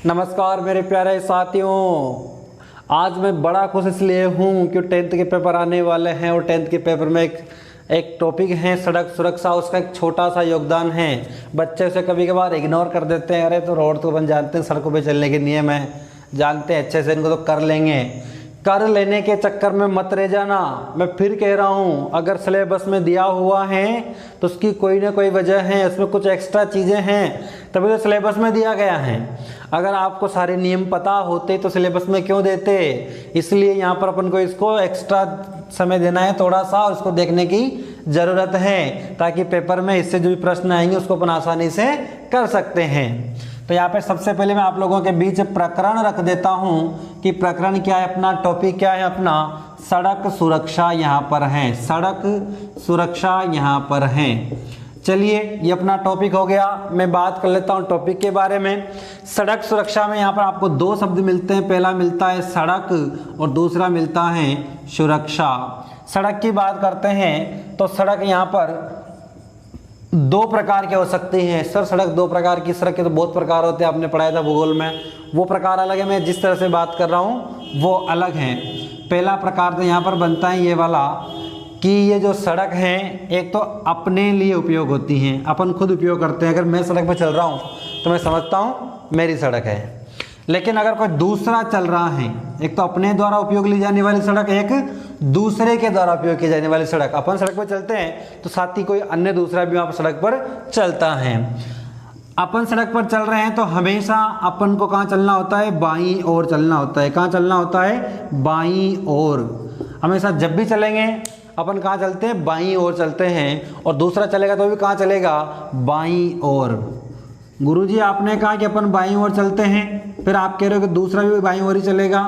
नमस्कार मेरे प्यारे साथियों। आज मैं बड़ा खुश इसलिए हूँ कि 10th के पेपर आने वाले हैं और 10th के पेपर में एक टॉपिक है सड़क सुरक्षा। उसका एक छोटा सा योगदान है। बच्चे उसे कभी कभार इग्नोर कर देते हैं, अरे तो रोड तो बन जानते हैं, सड़कों पे चलने के नियम है, जानते हैं अच्छे से, इनको तो कर लेंगे। कर लेने के चक्कर में मत रह जाना। मैं फिर कह रहा हूँ, अगर सिलेबस में दिया हुआ है तो उसकी कोई ना कोई वजह है, उसमें कुछ एक्स्ट्रा चीज़ें हैं, तभी तो सिलेबस में दिया गया है। अगर आपको सारे नियम पता होते तो सिलेबस में क्यों देते। इसलिए यहाँ पर अपन को इसको एक्स्ट्रा समय देना है थोड़ा सा, और इसको देखने की ज़रूरत है ताकि पेपर में इससे जो भी प्रश्न आएंगे उसको अपन आसानी से कर सकते हैं। तो यहाँ पे सबसे पहले मैं आप लोगों के बीच प्रकरण रख देता हूँ कि प्रकरण क्या है, अपना टॉपिक क्या है, अपना सड़क सुरक्षा यहाँ पर है, सड़क सुरक्षा यहाँ पर है। चलिए ये अपना टॉपिक हो गया। मैं बात कर लेता हूँ टॉपिक के बारे में। सड़क सुरक्षा में यहाँ पर आपको दो शब्द मिलते हैं, पहला मिलता है सड़क और दूसरा मिलता है सुरक्षा। सड़क की बात करते हैं तो सड़क यहाँ पर दो प्रकार के हो सकती हैं। सर सड़क दो प्रकार की, सड़क के तो बहुत प्रकार होते हैं, आपने पढ़ाया था भूगोल में, वो प्रकार अलग है, मैं जिस तरह से बात कर रहा हूँ वो अलग है। पहला प्रकार तो यहाँ पर बनता है ये वाला कि ये जो सड़क हैं एक तो अपने लिए उपयोग होती हैं, अपन खुद उपयोग करते हैं। अगर मैं सड़क पर चल रहा हूँ तो मैं समझता हूँ मेरी सड़क है, लेकिन अगर कोई दूसरा चल रहा है, एक तो अपने द्वारा उपयोग ली जाने वाली सड़क, एक दूसरे के द्वारा उपयोग की जाने वाली सड़क। अपन सड़क पर चलते हैं तो साथ ही कोई अन्य दूसरा भी वहाँ पर सड़क पर चलता है। अपन सड़क पर चल रहे हैं तो हमेशा अपन को कहाँ चलना होता है, बाईं ओर चलना होता है। कहाँ चलना होता है, बाईं ओर। हमेशा जब भी चलेंगे अपन कहाँ चलते हैं, बाईं ओर चलते हैं, और दूसरा चलेगा तो भी कहाँ चलेगा, बाईं ओर। गुरुजी आपने कहा कि अपन बाईं ओर चलते हैं, फिर आप कह रहे हो कि दूसरा भी बाईं ओर ही चलेगा।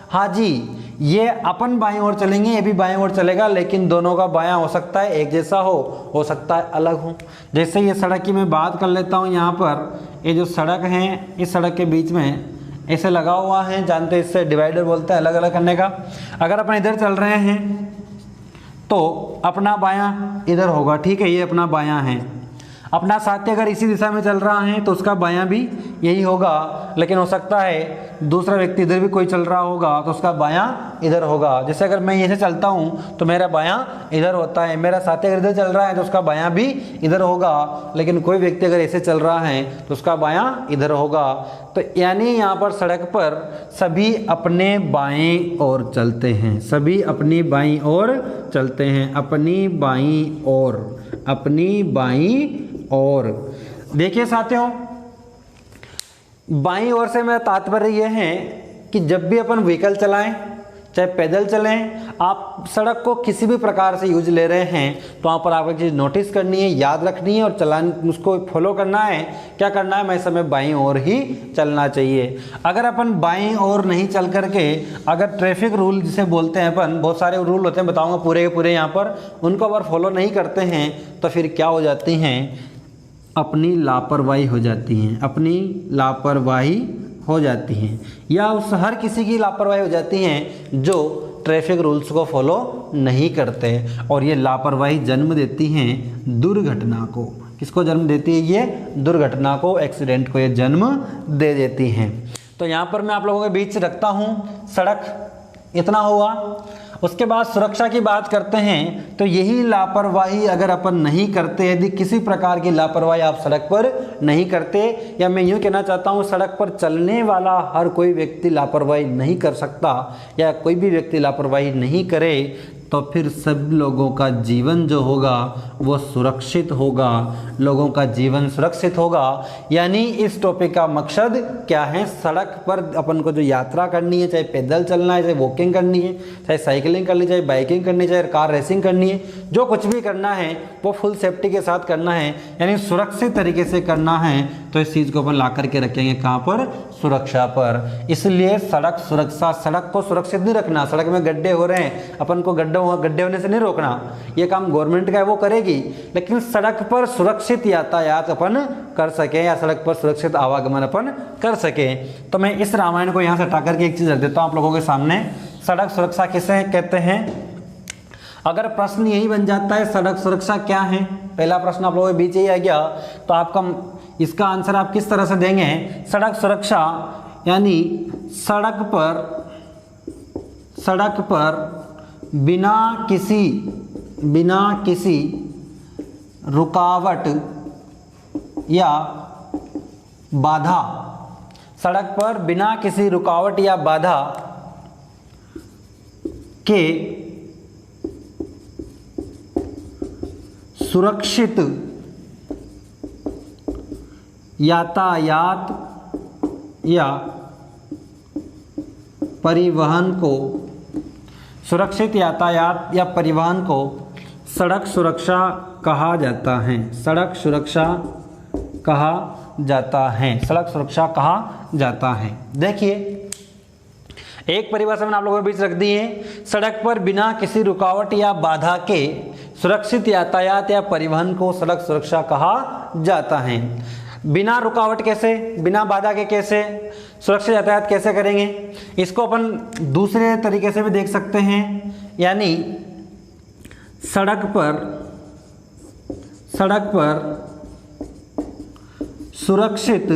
हाँ जी, ये अपन बाईं ओर चलेंगे, ये भी बाईं ओर चलेगा, लेकिन दोनों का बायां हो सकता है एक जैसा हो सकता है अलग हो। जैसे ये सड़क की मैं बात कर लेता हूँ, यहाँ पर ये जो सड़क है, इस सड़क के बीच में ऐसे लगा हुआ है, जानते हैं इससे डिवाइडर बोलते हैं, अलग अलग करने का। अगर अपन इधर चल रहे हैं तो अपना बायां इधर होगा, ठीक है, ये अपना बायां है। अपना साथी अगर इसी दिशा में चल रहा है तो उसका बायां भी यही होगा, लेकिन हो सकता है दूसरा व्यक्ति इधर भी कोई चल रहा होगा तो उसका बायां इधर होगा। जैसे अगर मैं ऐसे चलता हूँ तो मेरा बायां इधर होता है, मेरा साथी अगर इधर चल रहा है तो उसका बायां भी इधर होगा, लेकिन कोई व्यक्ति अगर ऐसे चल रहा है तो उसका बायां इधर होगा। तो यानी यहाँ पर सड़क पर सभी अपने बाएं ओर चलते हैं, सभी अपनी बाईं ओर चलते हैं, अपनी बाईं ओर, अपनी बाईं ओर। देखिए साथियों, बाईं ओर से मेरा तात्पर्य यह है कि जब भी अपन व्हीकल चलाएं, चाहे पैदल चलें, आप सड़क को किसी भी प्रकार से यूज ले रहे हैं तो वहाँ पर आपको एक चीज़ नोटिस करनी है, याद रखनी है और चलाने, उसको फॉलो करना है। क्या करना है, मैं समय बाईं ओर ही चलना चाहिए। अगर अपन बाईं ओर नहीं चल करके, अगर ट्रैफिक रूल जिसे बोलते हैं अपन, बहुत सारे रूल होते हैं, बताऊँगा पूरे के पूरे यहाँ पर, उनको अगर फॉलो नहीं करते हैं तो फिर क्या हो जाती हैं, अपनी लापरवाही हो जाती हैं, अपनी लापरवाही हो जाती हैं, या उस हर किसी की लापरवाही हो जाती हैं जो ट्रैफिक रूल्स को फॉलो नहीं करते, और ये लापरवाही जन्म देती हैं दुर्घटना को। किसको जन्म देती है, ये दुर्घटना को, एक्सीडेंट को ये जन्म दे देती हैं। तो यहाँ पर मैं आप लोगों के बीच रखता हूँ सड़क, इतना हुआ। उसके बाद सुरक्षा की बात करते हैं तो यही लापरवाही अगर अपन नहीं करते, यदि किसी प्रकार की लापरवाही आप सड़क पर नहीं करते, या मैं यूँ कहना चाहता हूँ सड़क पर चलने वाला हर कोई व्यक्ति लापरवाही नहीं कर सकता, या कोई भी व्यक्ति लापरवाही नहीं करे, तो फिर सब लोगों का जीवन जो होगा वो सुरक्षित होगा, लोगों का जीवन सुरक्षित होगा। यानी इस टॉपिक का मकसद क्या है, सड़क पर अपन को जो यात्रा करनी है, चाहे पैदल चलना है, चाहे वॉकिंग करनी है, चाहे साइकिलिंग करनी, चाहे बाइकिंग करनी, चाहे कार रेसिंग करनी है, जो कुछ भी करना है वो फुल सेफ्टी के साथ करना है, यानी सुरक्षित तरीके से करना है। तो इस चीज़ को अपन ला करके रखेंगे कहाँ पर, सुरक्षा पर। इसलिए सड़क सुरक्षा, सड़क को सुरक्षित नहीं रखना, सड़क में गड्ढे हो रहे हैं, अपन को गड्ढे होने से नहीं रोकना, ये काम गवर्नमेंट का है वो करेगी, लेकिन सड़क पर सुरक्षित यातायात अपन कर सके, या सड़क पर सुरक्षित आवागमन अपन कर सके। तो मैं इस रामायण को यहाँ से हटा करके एक चीज़ रख देता हूँ आप लोगों के सामने, सड़क सुरक्षा किसे कहते हैं। अगर प्रश्न यही बन जाता है सड़क सुरक्षा क्या है, पहला प्रश्न आप लोगों के बीच यही आ गया, तो आपका इसका आंसर आप किस तरह से देंगे? सड़क सुरक्षा यानी सड़क पर बिना किसी रुकावट या बाधा, सड़क पर बिना किसी रुकावट या बाधा के सुरक्षित यातायात या परिवहन को सड़क सुरक्षा कहा जाता है। सड़क सुरक्षा कहा जाता है। देखिए एक परिभाषा मैंने आप लोगों के बीच रख दी है, सड़क पर बिना किसी रुकावट या बाधा के सुरक्षित यातायात या परिवहन को सड़क सुरक्षा कहा जाता है। बिना रुकावट कैसे, बिना बाधा के कैसे सुरक्षित यातायात कैसे करेंगे? इसको अपन दूसरे तरीके से भी देख सकते हैं, यानी सड़क पर सुरक्षित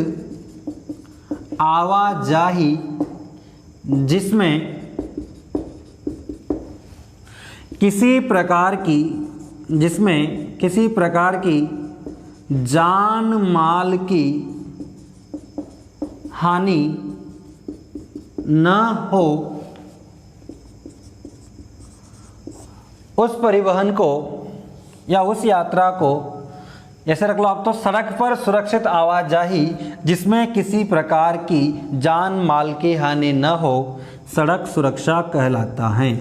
आवाजाही जिसमें किसी प्रकार की जान माल की हानि न हो, उस परिवहन को या उस यात्रा को, ऐसे रख लो आप, तो सड़क पर सुरक्षित आवाजाही जिसमें किसी प्रकार की जान माल की हानि न हो सड़क सुरक्षा कहलाता है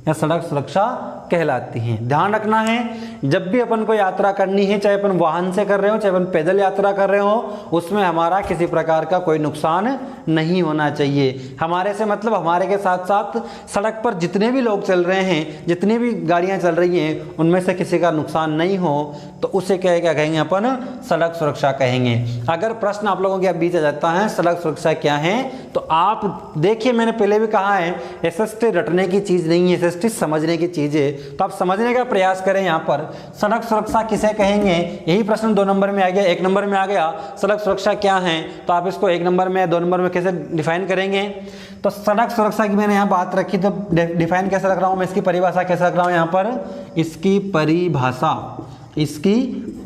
या सड़क सुरक्षा कहलाती हैं। ध्यान रखना है, जब भी अपन को यात्रा करनी है, चाहे अपन वाहन से कर रहे हो चाहे अपन पैदल यात्रा कर रहे हो, उसमें हमारा किसी प्रकार का कोई नुकसान नहीं होना चाहिए। हमारे से मतलब हमारे के साथ साथ सड़क पर जितने भी लोग चल रहे हैं, जितनी भी गाड़ियां चल रही हैं, उनमें से किसी का नुकसान नहीं हो तो उसे क्या कहेंगे अपन? सड़क सुरक्षा कहेंगे। अगर प्रश्न आप लोगों के बीच आ जाता है सड़क सुरक्षा क्या है, तो आप देखिए मैंने पहले भी कहा है एसएसटी रटने की चीज़ नहीं है, एसएसटी समझने की चीज़ है। तो आप समझने का प्रयास करें। यहाँ पर सड़क सुरक्षा किसे कहेंगे, यही प्रश्न 2 नंबर में आ गया, 1 नंबर में आ गया सड़क सुरक्षा क्या है, तो आप इसको 1 नंबर में 2 नंबर में कैसे डिफाइन करेंगे? तो सड़क सुरक्षा की मैंने यहाँ बात रखी, तो डिफाइन कैसे रख रहा हूँ मैं, इसकी परिभाषा कैसे रख रहा हूँ यहाँ पर, इसकी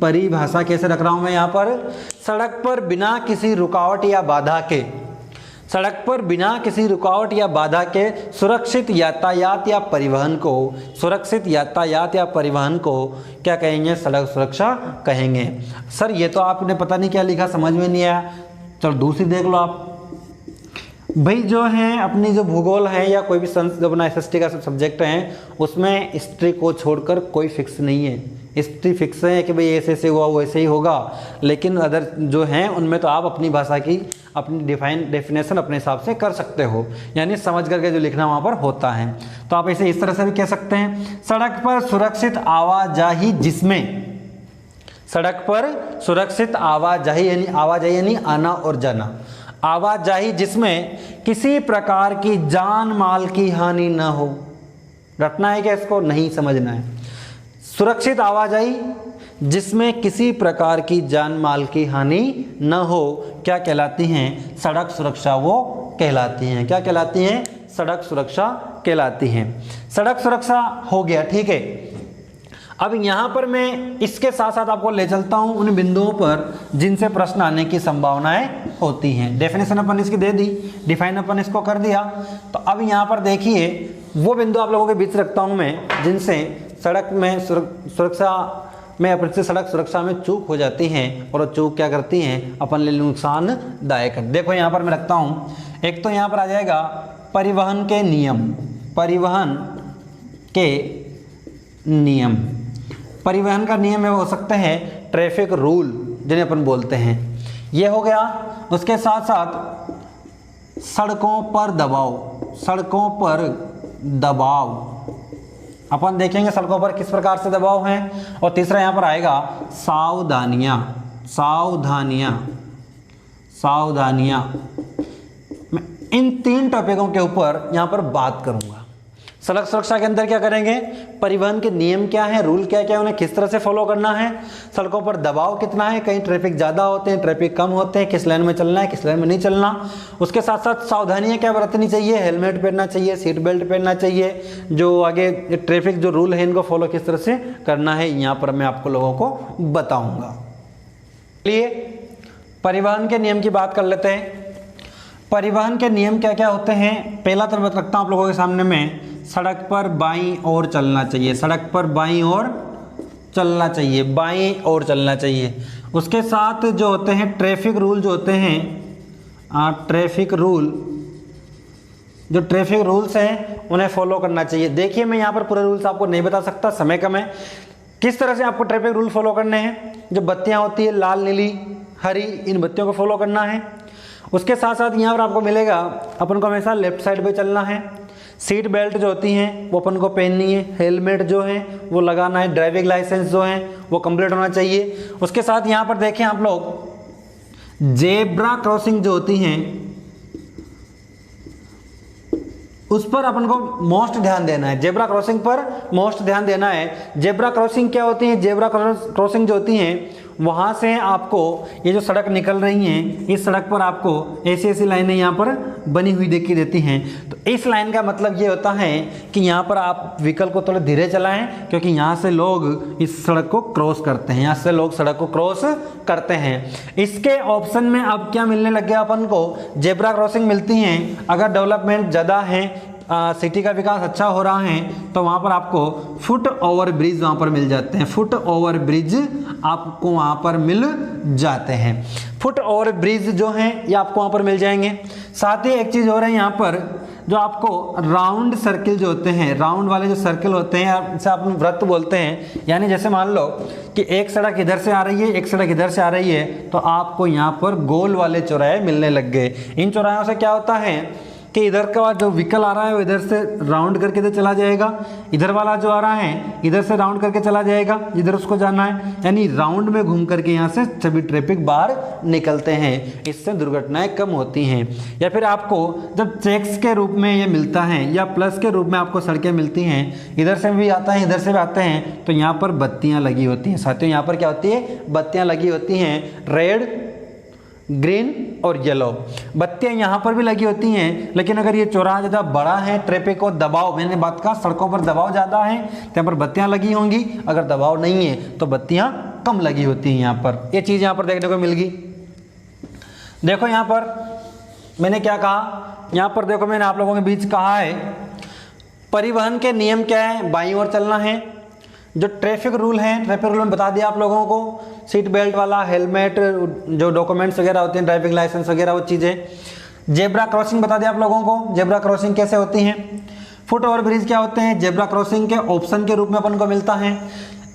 परिभाषा कैसे रख रहा हूँ मैं यहाँ पर? सड़क पर बिना किसी रुकावट या बाधा के, सड़क पर बिना किसी रुकावट या बाधा के सुरक्षित यातायात या परिवहन को क्या कहेंगे? सड़क सुरक्षा कहेंगे। सर ये तो आपने पता नहीं क्या लिखा, समझ में नहीं आया। चलो दूसरी देख लो आप। भाई जो है अपनी जो भूगोल है या कोई भी जो अपना एसएसटी का सब्जेक्ट है, उसमें हिस्ट्री को छोड़कर कोई फिक्स नहीं है। हिस्ट्री फिक्स है कि भाई ऐसे ऐसे हुआ वैसे ही होगा, लेकिन अदर जो हैं उनमें तो आप अपनी भाषा की अपनी डेफिनेशन अपने हिसाब से कर सकते हो, यानी समझ करके जो लिखना वहाँ पर होता है। तो आप इसे इस तरह से भी कह सकते हैं, सड़क पर सुरक्षित आवाजाही जिसमें, सड़क पर सुरक्षित आवाजाही यानी आना और जाना, आवाजाही जिसमें किसी प्रकार की जान माल की हानि न हो। रटना है क्या इसको? नहीं समझना है। सुरक्षित आवाजाही जिसमें किसी प्रकार की जान माल की हानि न हो क्या कहलाती हैं? सड़क सुरक्षा वो कहलाती हैं। क्या कहलाती हैं? सड़क सुरक्षा कहलाती हैं। सड़क सुरक्षा हो गया, ठीक है। अब यहाँ पर मैं इसके साथ साथ आपको ले चलता हूँ उन बिंदुओं पर जिनसे प्रश्न आने की संभावनाएं होती हैं। डेफिनेशन अपन इसकी दे दी, डिफाइन अपन इसको कर दिया। तो अब यहाँ पर देखिए वो बिंदु आप लोगों के बीच रखता हूँ मैं, जिनसे सड़क में सुरक्षा में अपन से सड़क सुरक्षा में चूक हो जाती हैं, और चूक क्या करती हैं? अपन लिए नुकसानदायक। देखो यहाँ पर मैं रखता हूँ, एक तो यहाँ पर आ जाएगा परिवहन के नियम। परिवहन के नियम, परिवहन का नियम में हो सकते हैं ट्रैफिक रूल जिन्हें अपन बोलते हैं, ये हो गया। उसके साथ साथ सड़कों पर दबाव, सड़कों पर दबाव अपन देखेंगे सड़कों पर किस प्रकार से दबाव है। और तीसरा यहाँ पर आएगा सावधानियाँ। सावधानियाँ सावधानियाँ मैं इन 3 टॉपिकों के ऊपर यहाँ पर बात करूँगा। सड़क सुरक्षा के अंदर क्या करेंगे, परिवहन के नियम क्या हैं, रूल क्या क्या है, उन्हें किस तरह से फॉलो करना है, सड़कों पर दबाव कितना है, कहीं ट्रैफिक ज़्यादा होते हैं, ट्रैफिक कम होते हैं, किस लाइन में चलना है, किस लाइन में नहीं चलना। उसके साथ साथ सावधानियाँ क्या बरतनी चाहिए, हेलमेट पहनना चाहिए, सीट बेल्ट पहनना चाहिए, जो आगे ट्रैफिक जो रूल है इनको फॉलो किस तरह से करना है, यहाँ पर मैं आपको लोगों को बताऊँगा। चलिए परिवहन के नियम की बात कर लेते हैं। परिवहन के नियम क्या क्या होते हैं, पहला तो मैं रखता हूँ आप लोगों के सामने में, सड़क पर बाईं ओर चलना चाहिए, सड़क पर बाईं ओर चलना चाहिए, बाईं ओर चलना चाहिए। उसके साथ जो होते हैं ट्रैफिक रूल जो होते हैं, ट्रैफिक रूल, जो ट्रैफिक रूल्स हैं उन्हें फॉलो करना चाहिए। देखिए मैं यहाँ पर पूरे रूल्स आपको नहीं बता सकता, समय कम है। किस तरह से आपको ट्रैफिक रूल फॉलो करने हैं, जो बत्तियाँ होती है लाल नीली हरी, इन बत्तियों को फॉलो करना है। उसके साथ साथ यहाँ पर आपको मिलेगा अपन को हमेशा लेफ्ट साइड पे चलना है, सीट बेल्ट जो होती हैं वो अपन को पहननी है, हेलमेट जो है वो लगाना है, ड्राइविंग लाइसेंस जो है वो कंप्लीट होना चाहिए। उसके साथ यहाँ पर देखें आप लोग, जेब्रा क्रॉसिंग जो होती हैं उस पर अपन को मोस्ट ध्यान देना है, जेब्रा क्रॉसिंग पर मोस्ट ध्यान देना है। जेब्रा क्रॉसिंग क्या होती है, जेब्रा क्रॉसिंग जो होती हैं वहाँ से आपको ये जो सड़क निकल रही हैं, इस सड़क पर आपको ऐसी ऐसी लाइनें यहाँ पर बनी हुई देखी देती हैं। तो इस लाइन का मतलब ये होता है कि यहाँ पर आप व्हीकल को थोड़ा धीरे चलाएं, क्योंकि यहाँ से लोग इस सड़क को क्रॉस करते हैं, यहाँ से लोग सड़क को क्रॉस करते हैं। इसके ऑप्शन में अब क्या मिलने लग गया अपन को, जेब्रा क्रॉसिंग मिलती हैं। अगर डेवलपमेंट ज़्यादा है, सिटी का विकास अच्छा हो रहा है, तो वहाँ पर आपको फुट ओवर ब्रिज वहाँ पर मिल जाते हैं, फुट ओवर ब्रिज आपको वहाँ पर मिल जाते हैं। फुट ओवर ब्रिज जो हैं ये आपको वहाँ पर मिल जाएंगे। साथ ही एक चीज़ हो रहा है यहाँ पर, जो आपको राउंड सर्किल जो होते हैं, राउंड वाले जो सर्किल होते हैं, इसे आप वृत्त बोलते हैं। यानी जैसे मान लो कि एक सड़क इधर से आ रही है, एक सड़क इधर से आ रही है, तो आपको यहाँ पर गोल वाले चौराहे मिलने लग गए। इन चौराहों से क्या होता है कि इधर का जो व्हीकल आ रहा है वो इधर से राउंड करके इधर चला जाएगा, इधर वाला जो आ रहा है इधर से राउंड करके चला जाएगा, इधर उसको जाना है, यानी राउंड में घूम करके यहाँ से सभी ट्रैफिक बाहर निकलते हैं। इससे दुर्घटनाएं कम होती हैं। या फिर आपको जब चेक्स के रूप में ये मिलता है या प्लस के रूप में आपको सड़कें मिलती हैं, इधर से भी आता है इधर से भी आते हैं, तो यहाँ पर बत्तियाँ लगी होती हैं। साथियों यहाँ पर क्या होती है, बत्तियाँ लगी होती हैं, रेड ग्रीन और येलो बत्तियां यहाँ पर भी लगी होती हैं। लेकिन अगर ये चौराहा ज़्यादा बड़ा है, ट्रैफिक को दबाव, मैंने बात कहा सड़कों पर दबाव ज़्यादा है तो यहाँ पर बत्तियां लगी होंगी, अगर दबाव नहीं है तो बत्तियां कम लगी होती हैं। यहाँ पर ये चीज़ यहाँ पर देखने को मिल गई। देखो यहाँ पर मैंने क्या कहा, यहाँ पर देखो मैंने आप लोगों के बीच कहा है परिवहन के नियम क्या है, बाईं ओर चलना है। जो ट्रैफिक रूल हैं, ट्रैफिक रूल में बता दिया आप लोगों को, सीट बेल्ट वाला, हेलमेट, जो डॉक्यूमेंट्स वगैरह होते हैं, ड्राइविंग लाइसेंस वगैरह वो चीज़ें। जेब्रा क्रॉसिंग बता दिया आप लोगों को, जेब्रा क्रॉसिंग कैसे होती हैं। फुट ओवर ब्रिज क्या होते हैं, जेब्रा क्रॉसिंग के ऑप्शन के रूप में अपन को मिलता है।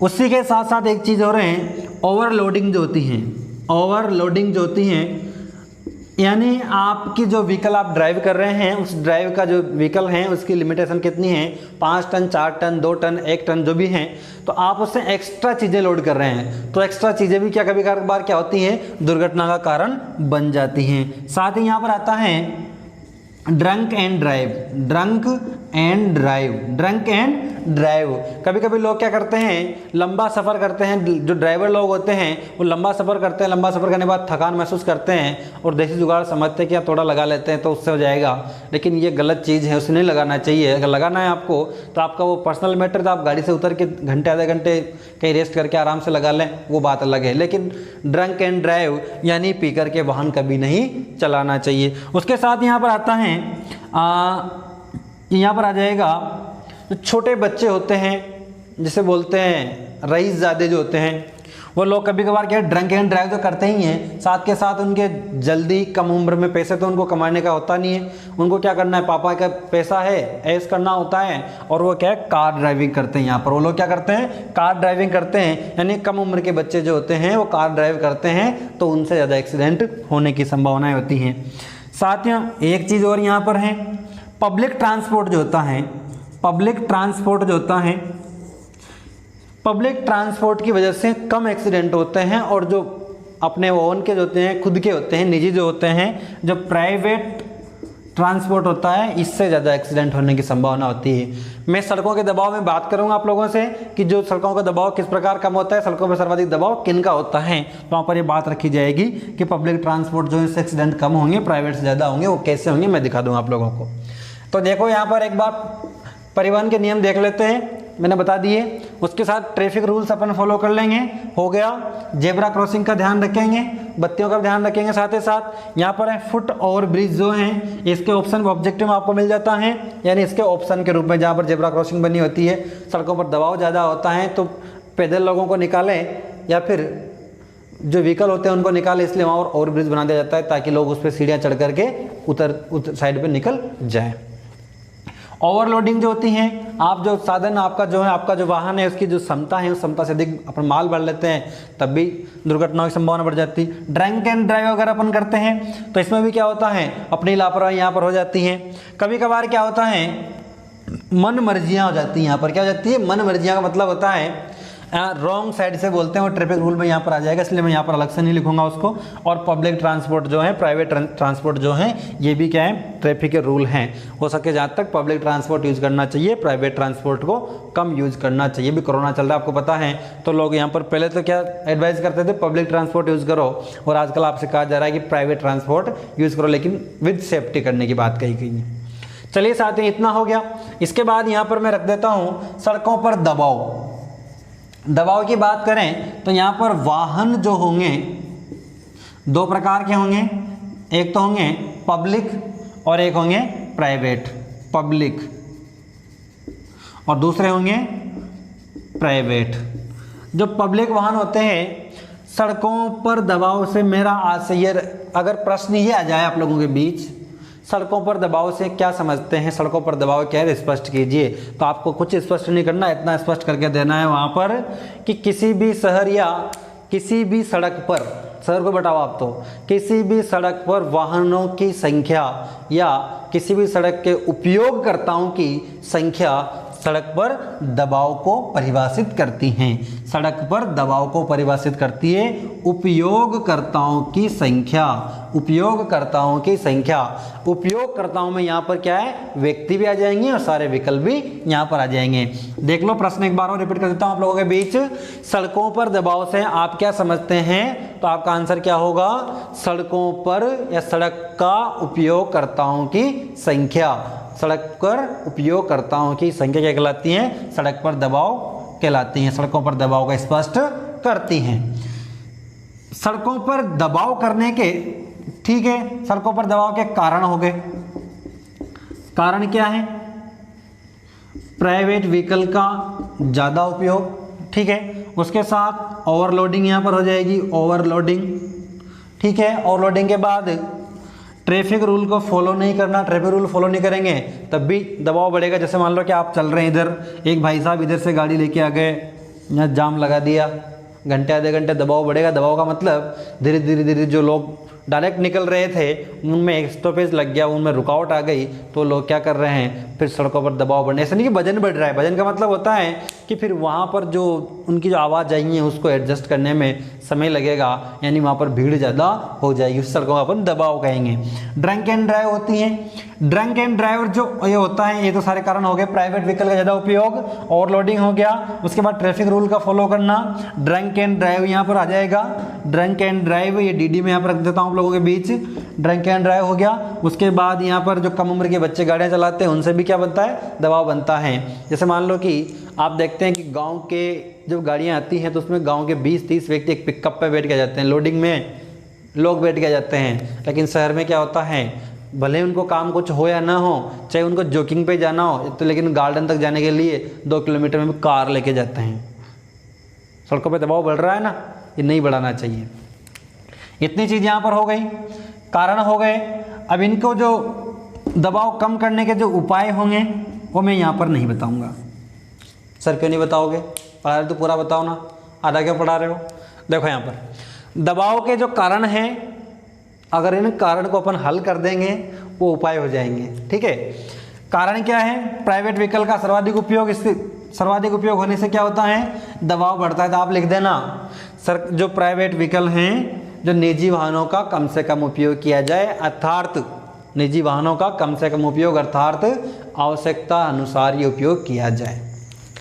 उसी के साथ साथ एक चीज़ हो रहे हैं, ओवरलोडिंग जो होती हैं, ओवरलोडिंग जो होती हैं, यानी आपकी जो व्हीकल आप ड्राइव कर रहे हैं, उस ड्राइव का जो व्हीकल है उसकी लिमिटेशन कितनी है, 5 टन, 4 टन, 2 टन, 1 टन जो भी हैं, तो आप उससे एक्स्ट्रा चीज़ें लोड कर रहे हैं, तो एक्स्ट्रा चीज़ें भी क्या कभी कभार क्या होती हैं, दुर्घटना का कारण बन जाती हैं। साथ ही यहाँ पर आता है drunk and drive, drunk and drive, drunk and drive. कभी कभी लोग क्या करते हैं, लंबा सफ़र करते हैं, जो ड्राइवर लोग होते हैं वो लंबा सफ़र करते हैं, लंबा सफ़र करने के बाद थकान महसूस करते हैं और देसी जुगाड़ समझते हैं कि आप थोड़ा लगा लेते हैं तो उससे हो जाएगा, लेकिन ये गलत चीज़ है, उसे नहीं लगाना चाहिए। अगर लगाना है आपको तो आपका वो पर्सनल मैटर, तो आप गाड़ी से उतर के घंटे आधे घंटे कहीं रेस्ट करके आराम से लगा लें, वो बात अलग है। लेकिन ड्रंक एंड ड्राइव यानी पी करके वाहन कभी नहीं चलाना चाहिए। उसके साथ यहाँ पर आता है, यहाँ पर आ जाएगा जो छोटे बच्चे होते हैं, जिसे बोलते हैं रईसज़ादे जो होते हैं, वो लोग कभी कभार क्या ड्रंक एंड ड्राइव तो करते ही हैं, साथ के साथ उनके जल्दी कम उम्र में पैसे तो उनको कमाने का होता नहीं है, उनको क्या करना है, पापा का पैसा है ऐश करना होता है, और वो क्या है कार ड्राइविंग करते हैं। यहाँ पर वो लोग क्या करते हैं, कार ड्राइविंग करते हैं, यानी कम उम्र के बच्चे जो होते हैं वो कार ड्राइव करते हैं, तो उनसे ज़्यादा एक्सीडेंट होने की संभावनाएँ होती हैं। साथ ही एक चीज़ और यहाँ पर है, पब्लिक ट्रांसपोर्ट जो होता है, पब्लिक ट्रांसपोर्ट जो होता है, पब्लिक ट्रांसपोर्ट की वजह से कम एक्सीडेंट होते हैं, और जो अपने ओन के जो होते हैं, खुद के होते हैं, निजी जो होते हैं, जो प्राइवेट ट्रांसपोर्ट होता है इससे ज़्यादा एक्सीडेंट होने की संभावना होती है। मैं सड़कों के दबाव में बात करूंगा आप लोगों से कि जो सड़कों का दबाव किस प्रकार कम होता है, सड़कों पर सर्वाधिक दबाव किन का होता है, तो वहाँ पर ये बात रखी जाएगी कि पब्लिक ट्रांसपोर्ट जो इससे एक्सीडेंट कम होंगे, प्राइवेट से ज़्यादा होंगे, वो कैसे होंगे मैं दिखा दूँगा आप लोगों को। तो देखो यहाँ पर एक बार परिवहन के नियम देख लेते हैं, मैंने बता दिए। उसके साथ ट्रैफिक रूल्स अपन फॉलो कर लेंगे, हो गया। जेब्रा क्रॉसिंग का ध्यान रखेंगे, बत्तियों का ध्यान रखेंगे। साथ ही साथ यहाँ पर है फुट ओवर ब्रिज जो हैं, इसके ऑप्शन ऑब्जेक्टिव में आपको मिल जाता है, यानी इसके ऑप्शन के रूप में जहाँ पर जेब्रा क्रॉसिंग बनी होती है, सड़कों पर दबाव ज़्यादा होता है तो पैदल लोगों को निकालें या फिर जो व्हीकल होते हैं उनको निकालें, इसलिए वहाँ और ओवर ब्रिज बना दिया जाता है ताकि लोग उस पर सीढ़ियाँ चढ़ करके उतर साइड पर निकल जाए। ओवरलोडिंग जो होती हैं, आप जो साधन आपका जो है, आपका जो वाहन है उसकी जो क्षमता है उस क्षमता से अधिक अपन माल भर लेते हैं, तब भी दुर्घटनाओं की संभावना बढ़ जाती है। ड्रंक एंड ड्राइव अगर अपन करते हैं तो इसमें भी क्या होता है, अपनी लापरवाही यहाँ पर हो जाती है। कभी कभार क्या होता है, मन मर्जियाँ हो जाती हैं। यहाँ पर क्या हो जाती है, मन मर्जियाँ का मतलब होता है रॉन्ग साइड से बोलते हैं, वो ट्रैफिक रूल में यहाँ पर आ जाएगा, इसलिए मैं यहाँ पर अलग से नहीं लिखूंगा उसको। और पब्लिक ट्रांसपोर्ट जो है, प्राइवेट ट्रांसपोर्ट जो है, ये भी क्या है, ट्रैफिक के रूल हैं। हो सके जहाँ तक पब्लिक ट्रांसपोर्ट यूज़ करना चाहिए, प्राइवेट ट्रांसपोर्ट को कम यूज़ करना चाहिए। भी कोरोना चल रहा है आपको पता है, तो लोग यहाँ पर पहले तो क्या एडवाइस करते थे, पब्लिक ट्रांसपोर्ट यूज़ करो, और आजकल आपसे कहा जा रहा है कि प्राइवेट ट्रांसपोर्ट यूज़ करो, लेकिन विद सेफ्टी करने की बात कही गई है। चलिए साथियों, इतना हो गया। इसके बाद यहाँ पर मैं रख देता हूँ सड़कों पर दबाव की बात करें तो यहाँ पर वाहन जो होंगे दो प्रकार के होंगे, एक तो होंगे पब्लिक और एक होंगे प्राइवेट। पब्लिक और दूसरे होंगे प्राइवेट। जो पब्लिक वाहन होते हैं, सड़कों पर दबाव से मेरा आज से ये अगर प्रश्न ये आ जाए आप लोगों के बीच, सड़कों पर दबाव से क्या समझते हैं, सड़कों पर दबाव क्या है, स्पष्ट कीजिए। तो आपको कुछ स्पष्ट नहीं करना, इतना स्पष्ट करके देना है वहाँ पर कि किसी भी शहर या किसी भी सड़क पर, शहर को बताओ आप, तो किसी भी सड़क पर वाहनों की संख्या या किसी भी सड़क के उपयोगकर्ताओं की संख्या सड़क पर दबाव को परिभाषित करती हैं। सड़क पर दबाव को परिभाषित करती है उपयोगकर्ताओं की संख्या। उपयोगकर्ताओं की संख्या, उपयोगकर्ताओं में यहाँ पर क्या है, व्यक्ति भी आ जाएंगे और सारे विकल्प भी यहाँ पर आ जाएंगे। देख लो प्रश्न एक बार और रिपीट कर देता हूँ आप लोगों के बीच। सड़कों पर दबाव से आप क्या समझते हैं, तो आपका आंसर क्या होगा, सड़कों पर या सड़क का उपयोगकर्ताओं की संख्या। सड़क पर उपयोगकर्ताओं की संख्या क्या कहलाती है, सड़क पर दबाव कहलाती हैं। सड़कों पर दबाव का स्पष्ट करती हैं। सड़कों पर दबाव करने के, ठीक है, सड़कों पर दबाव के कारण हो गए। कारण क्या है, प्राइवेट व्हीकल का ज़्यादा उपयोग, ठीक है, उसके साथ ओवरलोडिंग यहाँ पर हो जाएगी, ओवरलोडिंग, ठीक है। ओवरलोडिंग के बाद ट्रैफिक रूल को फॉलो नहीं करना, ट्रैफिक रूल फॉलो नहीं करेंगे तब भी दबाव बढ़ेगा। जैसे मान लो कि आप चल रहे हैं, इधर एक भाई साहब इधर से गाड़ी लेके आ गए, यहाँ जाम लगा दिया, घंटे आधे घंटे दबाव बढ़ेगा। दबाव का मतलब धीरे धीरे जो लोग डायरेक्ट निकल रहे थे उनमें एक स्टॉपेज लग गया, उनमें रुकावट आ गई, तो लोग क्या कर रहे हैं, फिर सड़कों पर दबाव बढ़ने। ऐसा नहीं कि वजन बढ़ रहा है, वजन का मतलब होता है कि फिर वहाँ पर जो उनकी जो आवाज़ आई है उसको एडजस्ट करने में समय लगेगा, यानी वहाँ पर भीड़ ज़्यादा हो जाएगी, उस सड़कों का अपन दबाव कहेंगे। ड्रंक एंड ड्राइव होती हैं। ड्रंक एंड ड्राइव जो ये होता है, ये तो सारे कारण हो गए। प्राइवेट व्हीकल का ज़्यादा उपयोग, ओवरलोडिंग हो गया, उसके बाद ट्रैफिक रूल का फॉलो करना, ड्रंक एंड ड्राइव यहाँ पर आ जाएगा। ड्रंक एंड ड्राइव ये डीडी में यहाँ पर रख देता हूँ आप लोगों के बीच। ड्रंक एंड ड्राइव हो गया। उसके बाद यहाँ पर जो कम उम्र के बच्चे गाड़ियाँ चलाते हैं उनसे भी क्या बनता है, दबाव बनता है। जैसे मान लो कि आप देखते हैं कि गांव के जब गाड़ियाँ आती हैं तो उसमें गांव के 20-30 व्यक्ति एक पिकअप पे बैठ के जाते हैं, लोडिंग में लोग बैठ के जाते हैं। लेकिन शहर में क्या होता है, भले उनको काम कुछ हो या ना हो, चाहे उनको जॉगिंग पे जाना हो, तो लेकिन गार्डन तक जाने के लिए 2 किलोमीटर में कार लेके जाते हैं। सड़कों पे दबाव बढ़ रहा है ना, ये नहीं बढ़ाना चाहिए। इतनी चीज़ यहाँ पर हो गई, कारण हो गए। अब इनको जो दबाव कम करने के जो उपाय होंगे वो मैं यहाँ पर नहीं बताऊँगा। सर क्यों नहीं बताओगे, पढ़ा रहे तो पूरा बताओ ना, आधा क्यों पढ़ा रहे हो। देखो यहाँ पर दबाव के जो कारण हैं, अगर इन कारण को अपन हल कर देंगे वो उपाय हो जाएंगे, ठीक है। कारण क्या है, प्राइवेट व्हीकल का सर्वाधिक उपयोग, इससे सर्वाधिक उपयोग होने से क्या होता है, दबाव बढ़ता है। तो आप लिख देना, सर जो प्राइवेट व्हीकल हैं, जो निजी वाहनों का कम से कम उपयोग किया जाए, अर्थात निजी वाहनों का कम से कम उपयोग अर्थात आवश्यकता अनुसार ये उपयोग किया जाए।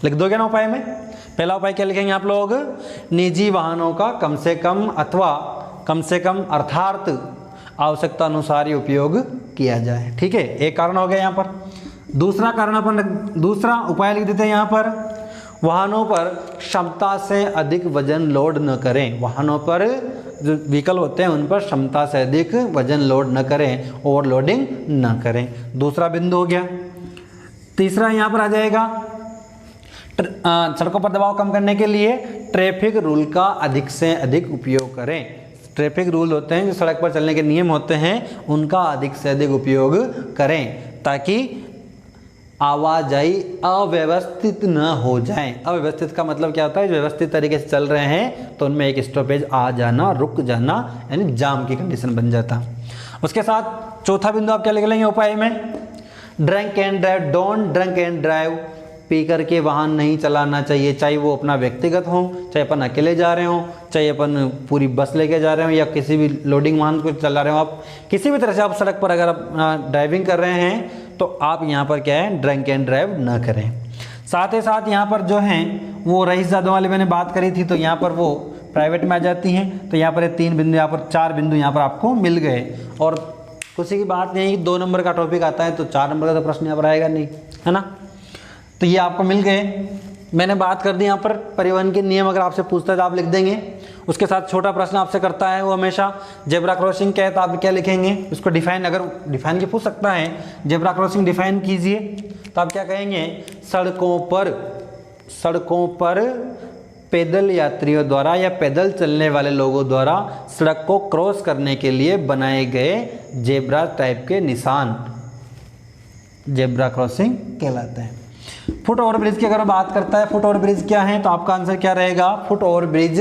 लिख दोगे ना उपाय में? पहला उपाय क्या लिखेंगे आप लोग? निजी वाहनों का कम से कम अथवा कम से कम अर्थात आवश्यकता अनुसार ये उपयोग किया जाए। ठीक है, एक कारण हो गया यहाँ पर। दूसरा कारण अपन दूसरा उपाय लिख देते हैं यहाँ पर, वाहनों पर क्षमता से अधिक वजन लोड न करें। वाहनों पर जो व्हीकल होते हैं उन पर क्षमता से अधिक वजन लोड न करें, ओवरलोडिंग न करें। दूसरा बिंदु हो गया। तीसरा यहाँ पर आ जाएगा, सड़कों पर दबाव कम करने के लिए ट्रैफिक रूल का अधिक से अधिक उपयोग करें। ट्रैफिक रूल होते हैं जो सड़क पर चलने के नियम होते हैं उनका अधिक से अधिक उपयोग करें ताकि आवाजाही अव्यवस्थित न हो जाए। अव्यवस्थित का मतलब क्या होता है? व्यवस्थित तरीके से चल रहे हैं तो उनमें एक स्टॉपेज आ जाना, रुक जाना, यानी जाम की कंडीशन बन जाता। उसके साथ चौथा बिंदु आप क्या लिख लेंगे उपाय में? Drunk and drive, don't drunk and drive. P करके वाहन नहीं चलाना चाहिए, चाहे वो अपना व्यक्तिगत हो, चाहे अपन अकेले जा रहे हो, चाहे अपन पूरी बस लेके जा रहे हो या किसी भी लोडिंग वाहन को चला रहे हो। आप किसी भी तरह से आप सड़क पर अगर आप ड्राइविंग कर रहे हैं तो आप यहाँ पर क्या है, ड्रंक एंड ड्राइव न करें। साथ ही साथ यहाँ पर जो हैं वो रईस जादव वाले मैंने बात करी थी तो यहाँ पर वो प्राइवेट में आ जाती हैं। तो यहाँ पर 3 बिंदु, यहाँ पर 4 बिंदु यहाँ पर आपको मिल गए। और खुशी की बात नहीं, 2 नंबर का टॉपिक आता है तो 4 नंबर का तो प्रश्न यहाँ पर आएगा नहीं, है ना। तो ये आपको मिल गए। मैंने बात कर दी यहाँ पर परिवहन के नियम, अगर आपसे पूछता है तो आप लिख देंगे। उसके साथ छोटा प्रश्न आपसे करता है वो हमेशा जेब्रा क्रॉसिंग क्या है तो आप क्या लिखेंगे उसको डिफाइन, अगर डिफाइन की पूछ सकता है जेब्रा क्रॉसिंग डिफाइन कीजिए तो आप क्या कहेंगे? सड़कों पर पैदल यात्रियों द्वारा या पैदल चलने वाले लोगों द्वारा सड़क को क्रॉस करने के लिए बनाए गए जेब्रा टाइप के निशान जेब्रा क्रॉसिंग कहलाते हैं। फुट ओवर ब्रिज की अगर बात करता है, फुट ओवर ब्रिज क्या है तो आपका आंसर क्या रहेगा? Foot over bridge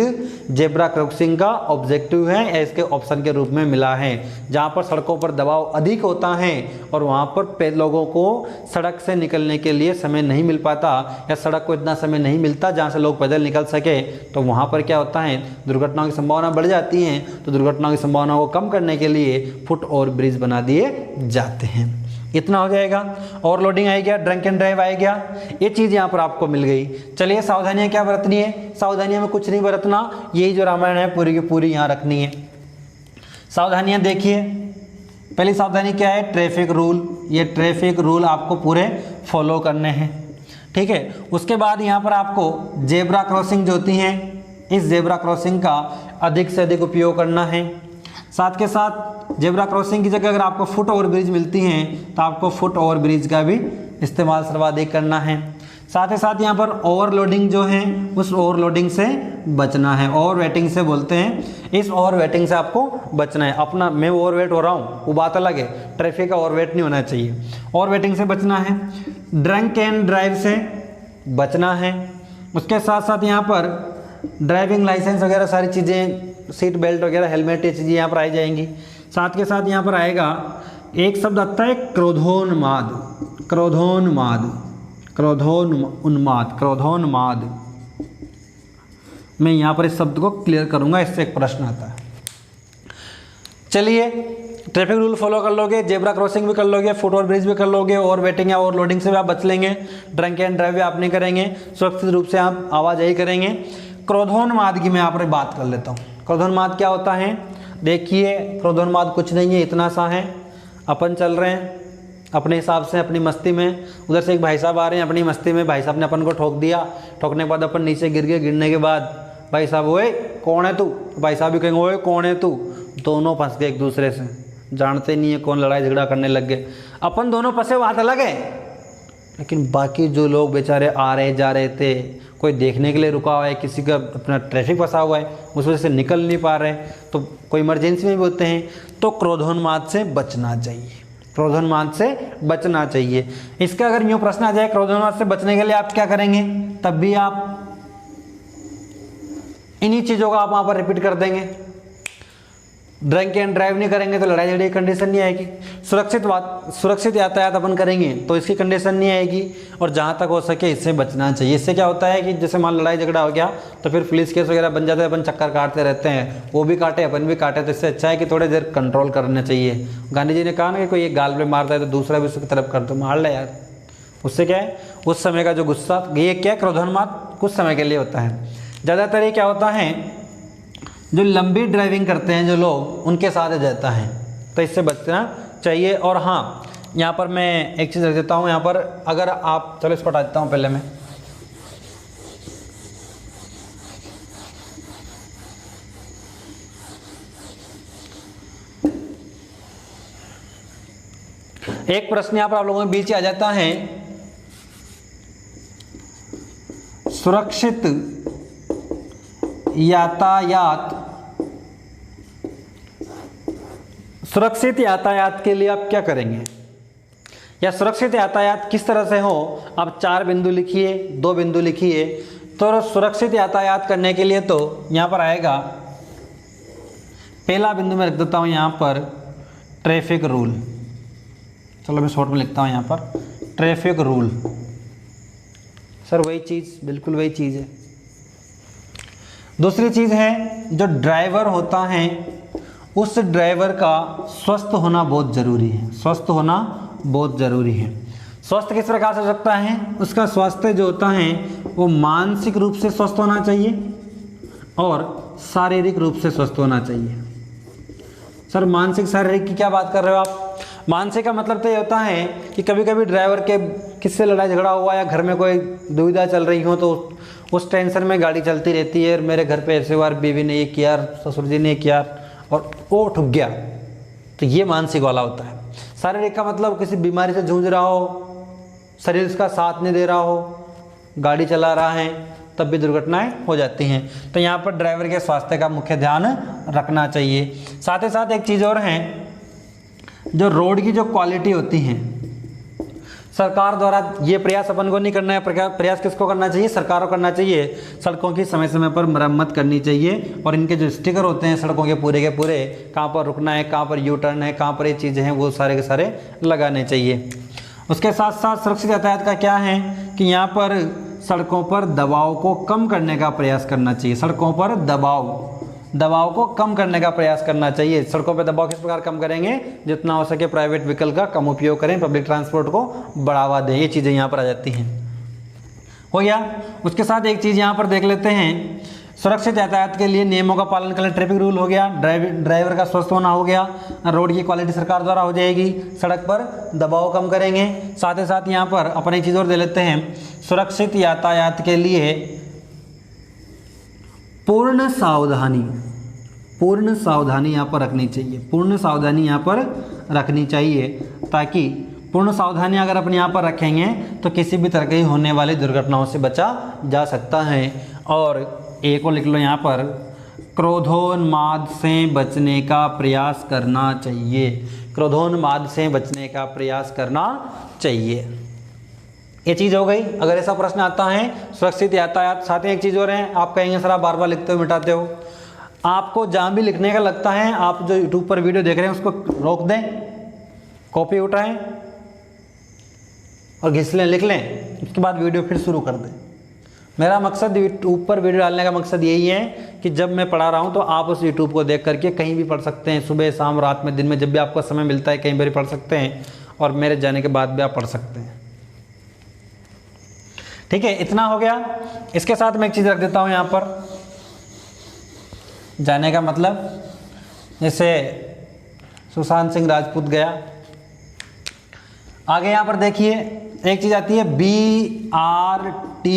zebra crossing का ऑब्जेक्टिव है या इसके ऑप्शन के रूप में मिला है। जहां पर सड़कों पर दबाव अधिक होता है और वहां पर लोगों को सड़क से निकलने के लिए समय नहीं मिल पाता या सड़क को इतना समय नहीं मिलता जहां से लोग पैदल निकल सके, तो वहां पर क्या होता है, दुर्घटनाओं की संभावना बढ़ जाती है। तो दुर्घटनाओं की संभावना को कम करने के लिए फुट ओवर ब्रिज बना दिए जाते हैं। इतना हो जाएगा। ओवरलोडिंग आ गया, ड्रंक एंड ड्राइव आ गया, ये चीज़ यहाँ पर आपको मिल गई। चलिए सावधानियाँ क्या बरतनी है? सावधानियाँ में कुछ नहीं बरतना, यही जो रामायण है पूरी की पूरी यहाँ रखनी है। सावधानियाँ देखिए, पहली सावधानी क्या है? Traffic rule. ये ट्रैफिक रूल आपको पूरे फॉलो करने हैं, ठीक है। उसके बाद यहाँ पर आपको जेब्रा क्रॉसिंग जो होती हैं, इस जेब्रा क्रॉसिंग का अधिक से अधिक उपयोग करना है। साथ के साथ जेब्रा क्रॉसिंग की जगह अगर आपको फुट ओवर ब्रिज मिलती हैं तो आपको फुट ओवर ब्रिज का भी इस्तेमाल सर्वाधिक करना है। साथ ही साथ यहाँ पर ओवरलोडिंग जो है उस ओवरलोडिंग से बचना है। ओवर वेटिंग से बोलते हैं, इस ओवर वेटिंग से आपको बचना है। अपना मैं ओवर वेट हो रहा हूँ वो बात अलग है, ट्रैफिक का ओवर वेट नहीं होना चाहिए। ओवर वेटिंग से बचना है, ड्रंक एंड ड्राइव से बचना है। उसके साथ साथ यहाँ पर ड्राइविंग लाइसेंस वगैरह सारी चीज़ें, सीट बेल्ट वगैरह, हेलमेट, ये चीज़ें यहाँ पर आई जाएंगी। साथ के साथ यहाँ पर आएगा एक शब्द आता है क्रोधोन्माद। क्रोधोन्माद, क्रोधोन्माद। मैं यहाँ पर इस शब्द को क्लियर करूँगा, इससे एक प्रश्न आता है। चलिए, ट्रैफिक रूल फॉलो कर लोगे, जेब्रा क्रॉसिंग भी कर लोगे, फुट ओवर ब्रिज भी कर लोगे, ओवर वेटिंग या ओवर लोडिंग से भी आप बच लेंगे, ड्रंक एंड ड्राइव भी आप नहीं करेंगे, सुरक्षित रूप से आप आवाजाही करेंगे। क्रोधोन्माद की मैं यहाँ पर बात कर लेता हूँ। क्रोधोन्माद क्या होता है? देखिए, क्रोधोन्माद कुछ नहीं है, इतना सा है, अपन चल रहे हैं अपने हिसाब से अपनी मस्ती में, उधर से एक भाई साहब आ रहे हैं अपनी मस्ती में, भाई साहब ने अपन को ठोक दिया, ठोकने के बाद अपन नीचे गिर गए, गिरने के बाद भाई साहब ओए कौन है तू, भाई साहब भी कहेंगे ओए कौन है तू, दोनों फंस गए एक दूसरे से, जानते नहीं है कौन, लड़ाई झगड़ा करने लग गए। अपन दोनों फंसे बात अलग है, लेकिन बाकी जो लोग बेचारे आ रहे जा रहे थे, कोई देखने के लिए रुका हुआ है, किसी का अपना ट्रैफिक फंसा हुआ है, उस वजह से निकल नहीं पा रहे, तो कोई इमरजेंसी में भी होते हैं, तो क्रोधोन्माद से बचना चाहिए। क्रोधोन्माद से बचना चाहिए। इसका अगर यूँ प्रश्न आ जाए क्रोधोन्माद से बचने के लिए आप क्या करेंगे, तब भी आप इन्हीं चीज़ों को आप वहाँ पर रिपीट कर देंगे। ड्रंक एंड ड्राइव नहीं करेंगे तो लड़ाई झगड़े की कंडीशन नहीं आएगी। सुरक्षित यातायात अपन करेंगे तो इसकी कंडीशन नहीं आएगी। और जहाँ तक हो सके इससे बचना चाहिए। इससे क्या होता है कि जैसे मान लड़ाई झगड़ा हो गया तो फिर पुलिस केस वगैरह बन जाता है, अपन चक्कर काटते रहते हैं, वो भी काटे अपन भी काटे। तो इससे अच्छा है कि थोड़ी देर कंट्रोल करना चाहिए। गांधी जी ने कहा ना कि कोई एक गाल पे मारता है तो दूसरा भी उसकी तरफ कर दो, मार ले यार। उससे क्या है, उस समय का जो गुस्सा, ये क्या क्रोधोन्माद कुछ समय के लिए होता है। ज़्यादातर ये क्या होता है, जो लंबी ड्राइविंग करते हैं जो लोग, उनके साथ हो जाता है। तो इससे बचना चाहिए। और हाँ, यहाँ पर मैं एक चीज़ रख देता हूँ यहाँ पर, अगर आप, चलो इसको हटा देता हूँ पहले मैं। एक प्रश्न यहाँ पर आप लोगों के बीच आ जाता है, सुरक्षित यातायात के लिए आप क्या करेंगे, या सुरक्षित यातायात किस तरह से हो। आप 4 बिंदु लिखिए, 2 बिंदु लिखिए। तो सुरक्षित यातायात करने के लिए तो यहाँ पर आएगा, पहला बिंदु मैं रख देता हूँ यहाँ पर ट्रैफिक रूल। चलो मैं शॉर्ट में लिखता हूँ यहाँ पर ट्रैफिक रूल। सर वही चीज़, बिल्कुल वही चीज़ है। दूसरी चीज़ है, जो ड्राइवर होता है उस ड्राइवर का स्वस्थ होना बहुत ज़रूरी है। स्वस्थ होना बहुत ज़रूरी है। स्वस्थ किस प्रकार से हो सकता है, उसका स्वास्थ्य जो होता है वो मानसिक रूप से स्वस्थ होना चाहिए और शारीरिक रूप से स्वस्थ होना चाहिए। सर मानसिक शारीरिक की क्या बात कर रहे हो आप। मानसिक का मतलब तो ये होता है कि कभी कभी ड्राइवर के किससे लड़ाई झगड़ा हुआ या घर में कोई दुविधा चल रही हो तो उस टेंशन में गाड़ी चलती रहती है। मेरे घर पे ऐसे बार बीवी ने ये किया, ससुर जी ने किया और वो ठुक गया, तो ये मानसिक वाला होता है। शारीरिक का मतलब किसी बीमारी से जूझ रहा हो, शरीर उसका साथ नहीं दे रहा हो, गाड़ी चला रहा है, तब भी दुर्घटनाएं हो जाती हैं। तो यहाँ पर ड्राइवर के स्वास्थ्य का मुख्य ध्यान रखना चाहिए। साथ ही साथ एक चीज़ और है, जो रोड की जो क्वालिटी होती है, सरकार द्वारा ये प्रयास अपन को नहीं करना है। प्रयास किसको करना चाहिए, सरकार को करना चाहिए। सड़कों की समय समय पर मरम्मत करनी चाहिए और इनके जो स्टिकर होते हैं सड़कों के पूरे कहाँ पर रुकना है, कहाँ पर यू टर्न है, कहाँ पर ये चीज़ें हैं, वो सारे के सारे लगाने चाहिए। उसके साथ साथ सुरक्षित यातायात का क्या है कि यहाँ पर सड़कों पर दबाव को कम करने का प्रयास करना चाहिए। सड़कों पर दबाव को कम करने का प्रयास करना चाहिए। सड़कों पर दबाव किस प्रकार कम करेंगे, जितना हो सके प्राइवेट व्हीकल का कम उपयोग करें, पब्लिक ट्रांसपोर्ट को बढ़ावा दें। ये चीज़ें यहाँ पर आ जाती हैं। हो गया। उसके साथ एक चीज़ यहाँ पर देख लेते हैं, सुरक्षित यातायात के लिए नियमों का पालन करें, ट्रैफिक रूल हो गया, ड्राइवर का स्वस्थ होना हो गया, रोड की क्वालिटी सरकार द्वारा हो जाएगी, सड़क पर दबाव कम करेंगे। साथ ही साथ यहाँ पर अपनी चीज़ और दे लेते हैं, सुरक्षित यातायात के लिए पूर्ण सावधानी यहाँ पर रखनी चाहिए। पूर्ण सावधानी यहाँ पर रखनी चाहिए, ताकि पूर्ण सावधानी अगर अपन यहाँ पर रखेंगे तो किसी भी तरह की होने वाली दुर्घटनाओं से बचा जा सकता है। और एक और लिख लो यहाँ पर, क्रोधोन्माद से बचने का प्रयास करना चाहिए। क्रोधोन्माद से बचने का प्रयास करना चाहिए। ये चीज़ हो गई। अगर ऐसा प्रश्न आता है सुरक्षित यातायात, साथ ही एक चीज़ और है, आप कहेंगे सर आप बार बार लिखते हो मिटाते हो। आपको जहाँ भी लिखने का लगता है, आप जो यूट्यूब पर वीडियो देख रहे हैं उसको रोक दें, कॉपी उठाएं और घिस लें, लिख लें, उसके बाद वीडियो फिर शुरू कर दें। मेरा मकसद यूट्यूब पर वीडियो डालने का मकसद यही है कि जब मैं पढ़ा रहा हूँ तो आप उस यूट्यूब को देख करके कहीं भी पढ़ सकते हैं, सुबह शाम रात में दिन में, जब भी आपको समय मिलता है कहीं भी पढ़ सकते हैं और मेरे जाने के बाद भी आप पढ़ सकते हैं। ठीक है, इतना हो गया। इसके साथ मैं एक चीज़ रख देता हूँ यहाँ पर, जाने का मतलब, जैसे सुशांत सिंह राजपूत गया। आगे यहाँ पर देखिए एक चीज़ आती है BRT।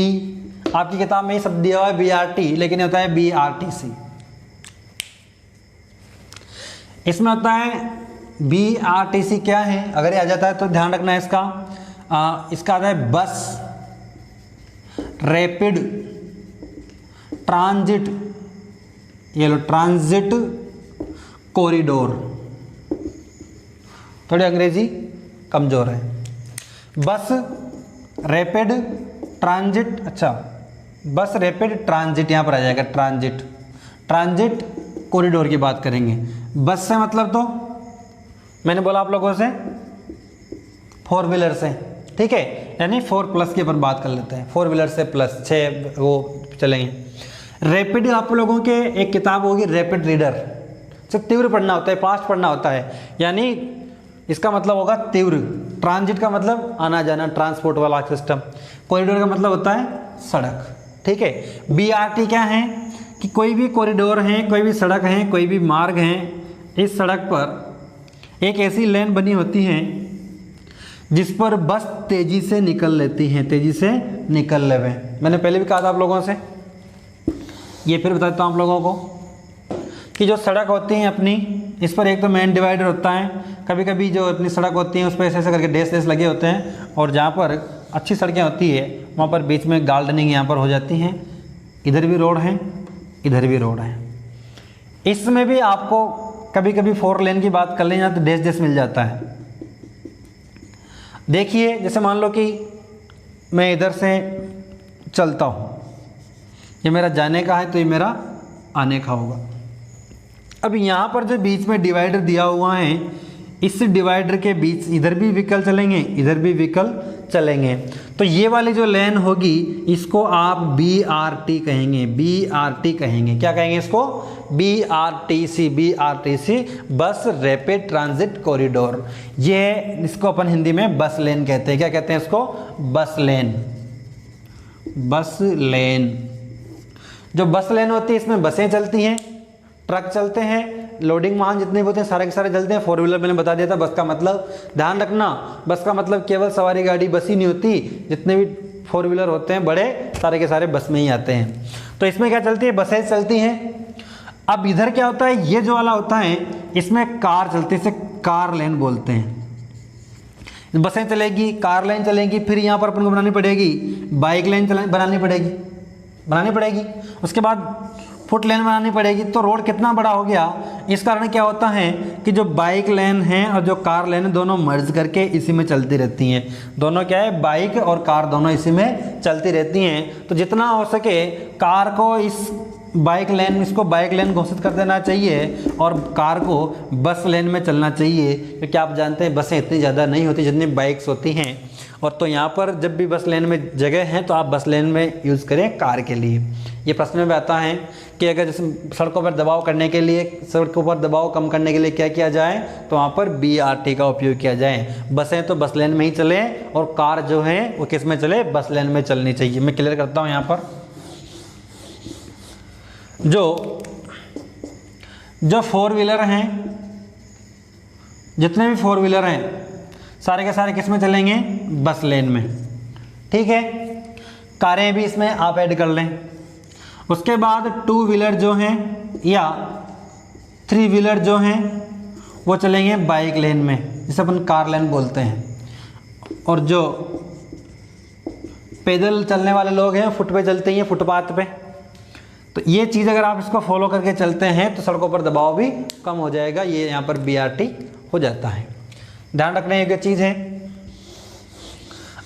आपकी किताब में ये शब्द दिया हुआ है BRT, लेकिन होता है BRTC। इसमें होता है BRTC क्या है, अगर ये आ जाता है तो ध्यान रखना है इसका। इसका आता है बस रैपिड ट्रांजिट, ये लो ट्रांजिट कॉरिडोर। थोड़ी अंग्रेजी कमज़ोर है। बस रैपिड ट्रांजिट, अच्छा बस रैपिड ट्रांजिट यहाँ पर आ जाएगा, ट्रांजिट कॉरिडोर की बात करेंगे। बस से मतलब तो मैंने बोला आप लोगों से 4 व्हीलर से, ठीक है, यानी 4+ की अपन बात कर लेते हैं, 4 व्हीलर से प्लस 6 वो चलेंगे। रैपिड आप लोगों के एक किताब होगी रैपिड रीडर, से तीव्र पढ़ना होता है, फास्ट पढ़ना होता है, यानी इसका मतलब होगा तीव्र। ट्रांजिट का मतलब आना जाना, ट्रांसपोर्ट वाला सिस्टम। कॉरिडोर का मतलब होता है सड़क, ठीक है। BRT क्या है कि कोई भी कॉरिडोर है, कोई भी सड़क है, कोई भी मार्ग है, इस सड़क पर एक ऐसी लेन बनी होती है जिस पर बस तेजी से निकल लेती हैं, तेजी से निकल लेवे। मैंने पहले भी कहा था आप लोगों से, ये फिर बता देता हूँ आप लोगों को कि जो सड़क होती हैं अपनी, इस पर एक तो मेन डिवाइडर होता है, कभी कभी जो अपनी सड़क होती है उस पर ऐसे ऐसे करके डैश लगे होते हैं, और जहाँ पर अच्छी सड़कें होती है वहाँ पर बीच में गार्डनिंग यहाँ पर हो जाती हैं, इधर भी रोड है, इधर भी रोड है। इसमें भी आपको कभी कभी 4 लेन की बात कर लें तो डैश मिल जाता है। देखिए जैसे मान लो कि मैं इधर से चलता हूँ, ये मेरा जाने का है तो ये मेरा आने का होगा। अब यहाँ पर जो बीच में डिवाइडर दिया हुआ है, इस डिवाइडर के बीच इधर भी व्हीकल चलेंगे, इधर भी व्हीकल चलेंगे, तो ये वाली जो लेन होगी इसको आप BRT कहेंगे, BRT कहेंगे। क्या कहेंगे इसको? BRTC, बस रैपिड ट्रांजिट कॉरिडोर। ये इसको अपन हिंदी में बस लेन कहते हैं। क्या कहते हैं इसको? बस लेन। बस लेन, जो बस लेन होती है इसमें बसें चलती हैं, ट्रक चलते हैं, लोडिंग वाहन जितने भी होते हैं सारे के सारे चलते हैं। 4 व्हीलर मैंने बता दिया था। बस का मतलब ध्यान रखना, बस का मतलब केवल सवारी गाड़ी बस ही नहीं होती, जितने भी 4 व्हीलर होते हैं बड़े सारे के सारे बस में ही आते हैं। तो इसमें क्या चलती है? बसें चलती हैं। अब इधर क्या होता है, ये जो वाला होता है इसमें कार चलती है, इसे कार लेन बोलते हैं। बसें चलेगी, कार लेन चलेगी, फिर यहाँ पर अपन को बनानी पड़ेगी बाइक लेन बनानी पड़ेगी, उसके बाद फुट लेन बनानी पड़ेगी। तो रोड कितना बड़ा हो गया। इस कारण क्या होता है कि जो बाइक लेन है और जो कार लेन है दोनों मर्ज करके इसी में चलती रहती हैं। दोनों क्या है, बाइक और कार दोनों इसी में चलती रहती हैं। तो जितना हो सके कार को इस बाइक लेन, इसको बाइक लेन घोषित कर देना चाहिए और कार को बस लेन में चलना चाहिए, क्योंकि आप जानते हैं बसें इतनी ज़्यादा नहीं होती जितनी बाइक्स होती हैं। और तो यहाँ पर जब भी बस लेन में जगह है तो आप बस लेन में यूज़ करें कार के लिए। ये प्रश्न में आता है कि अगर जैसे सड़कों पर दबाव करने के लिए, सड़कों पर दबाव कम करने के लिए क्या किया जाए, तो वहाँ पर BRT का उपयोग किया जाए। बसें तो बस लेन में ही चले और कार जो है वो किस में चले, बस लेन में चलनी चाहिए। मैं क्लियर करता हूँ यहाँ पर। जो 4 व्हीलर हैं, जितने भी 4 व्हीलर हैं सारे के सारे किस में चलेंगे, बस लेन में, ठीक है। कारें भी इसमें आप ऐड कर लें। उसके बाद 2 व्हीलर जो हैं या 3 व्हीलर जो हैं वो चलेंगे बाइक लेन में, जिसे अपन कार लेन बोलते हैं। और जो पैदल चलने वाले लोग हैं फुट पे चलते हैं, फुटपाथ पे। तो ये चीज़ अगर आप इसको फॉलो करके चलते हैं तो सड़कों पर दबाव भी कम हो जाएगा। ये यहाँ पर BRT हो जाता है, ध्यान रखने योग्य चीज़ है।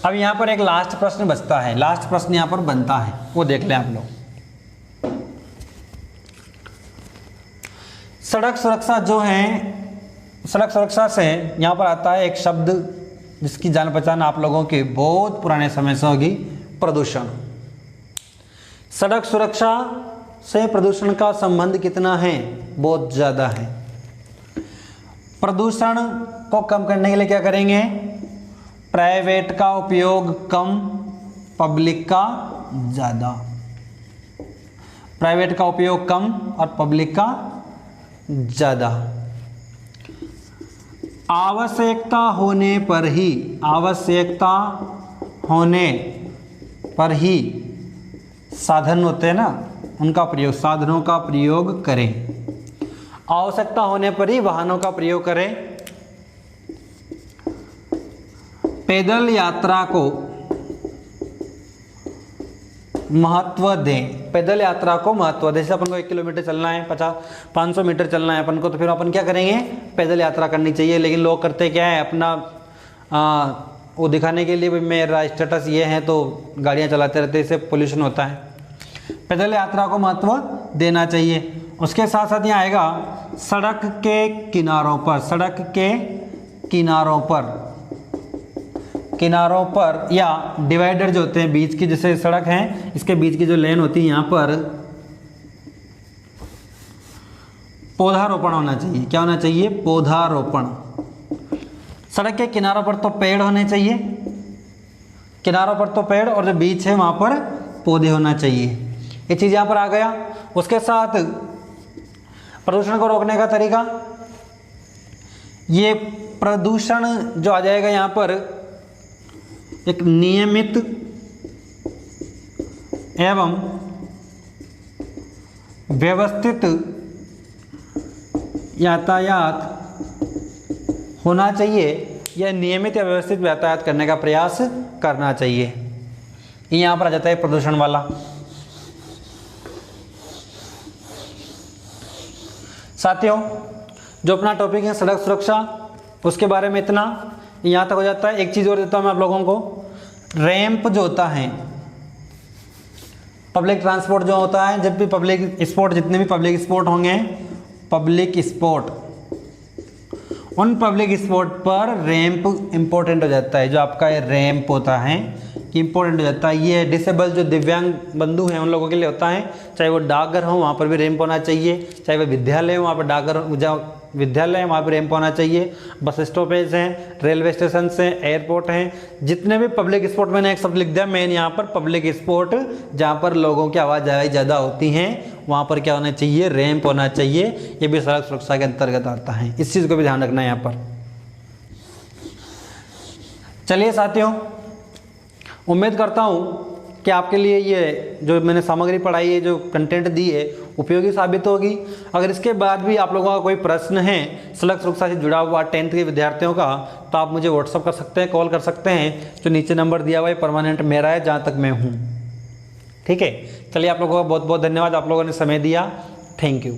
अब यहाँ पर एक लास्ट प्रश्न बचता है, लास्ट प्रश्न यहाँ पर बनता है, वो देख लें आप लोग। सड़क सुरक्षा जो है, सड़क सुरक्षा से यहाँ पर आता है एक शब्द जिसकी जान पहचान आप लोगों की बहुत पुराने समय से होगी, प्रदूषण। सड़क सुरक्षा से प्रदूषण का संबंध कितना है? बहुत ज़्यादा है। प्रदूषण को कम करने के लिए क्या करेंगे? प्राइवेट का उपयोग कम, पब्लिक का ज़्यादा। प्राइवेट का उपयोग कम और पब्लिक का ज़्यादा। आवश्यकता होने पर ही, आवश्यकता होने पर ही साधन होते हैं ना, उनका प्रयोग, साधनों का प्रयोग करें। आवश्यकता होने पर ही वाहनों का प्रयोग करें। पैदल यात्रा को महत्व दें, पैदल यात्रा को महत्व दें। जैसे अपन को 1 किलोमीटर चलना है, 500 मीटर चलना है अपन को, तो फिर अपन क्या करेंगे? पैदल यात्रा करनी चाहिए। लेकिन लोग करते क्या है, अपना वो दिखाने के लिए भाई मेरा स्टेटस ये है तो गाड़ियाँ चलाते रहते हैं, इससे पोल्यूशन होता है। पैदल यात्रा को महत्व देना चाहिए। उसके साथ साथ यहाँ आएगा सड़क के किनारों पर, सड़क के किनारों पर या डिवाइडर जो होते हैं बीच की, जैसे सड़क है इसके बीच की जो लेन होती है यहाँ पर पौधारोपण होना चाहिए। क्या होना चाहिए? पौधारोपण। सड़क के किनारों पर तो पेड़ होने चाहिए, किनारों पर तो पेड़, और जो बीच है वहाँ पर पौधे होना चाहिए। ये चीज़ यहाँ पर आ गया। उसके साथ प्रदूषण को रोकने का तरीका, ये प्रदूषण जो आ जाएगा यहाँ पर एक नियमित एवं व्यवस्थित यातायात होना चाहिए, या नियमित या व्यवस्थित यातायात करने का प्रयास करना चाहिए। ये यहाँ पर आ जाता है प्रदूषण वाला। साथियों, जो अपना टॉपिक है सड़क सुरक्षा, उसके बारे में इतना यहाँ तक हो जाता है। एक चीज़ और देता हूँ मैं आप लोगों को, रैंप जो होता है, पब्लिक ट्रांसपोर्ट जो होता है, जब भी पब्लिक स्पोर्ट, जितने भी पब्लिक स्पोर्ट होंगे, पब्लिक स्पोर्ट, उन पब्लिक स्पोर्ट पर रैंप इम्पोर्टेंट हो जाता है। जो आपका ये रैंप होता है कि इम्पोर्टेंट हो जाता है। ये डिसेबल जो दिव्यांग बंधु हैं उन लोगों के लिए होता है। चाहे वो डाकघर हो वहाँ पर भी रैंप होना चाहिए, चाहे वो विद्यालय हो वहाँ पर डाकघर, जहाँ विद्यालय है वहाँ पर रैंप होना चाहिए। बस स्टॉपेज हैं, रेलवे स्टेशन हैं, एयरपोर्ट हैं, जितने भी पब्लिक स्पोर्ट, मैंने एक शब्द लिख दिया मेन यहाँ पर, पब्लिक स्पोर्ट, जहाँ पर लोगों की आवाजाही ज़्यादा होती हैं वहाँ पर क्या होना चाहिए? रैंप होना चाहिए। ये भी सड़क सुरक्षा के अंतर्गत आता है, इस चीज़ को भी ध्यान रखना है यहाँ पर। चलिए साथियों, उम्मीद करता हूँ कि आपके लिए ये जो मैंने सामग्री पढ़ाई है, जो कंटेंट दी है, उपयोगी साबित होगी। अगर इसके बाद भी आप लोगों का कोई प्रश्न है सड़क सुरक्षा से जुड़ा हुआ 10th के विद्यार्थियों का, तो आप मुझे व्हाट्सअप कर सकते हैं, कॉल कर सकते हैं। जो नीचे नंबर दिया हुआ है परमानेंट मेरा है, जहाँ तक मैं हूँ। ठीक है, चलिए आप लोगों का बहुत बहुत धन्यवाद, आप लोगों ने समय दिया। Thank you.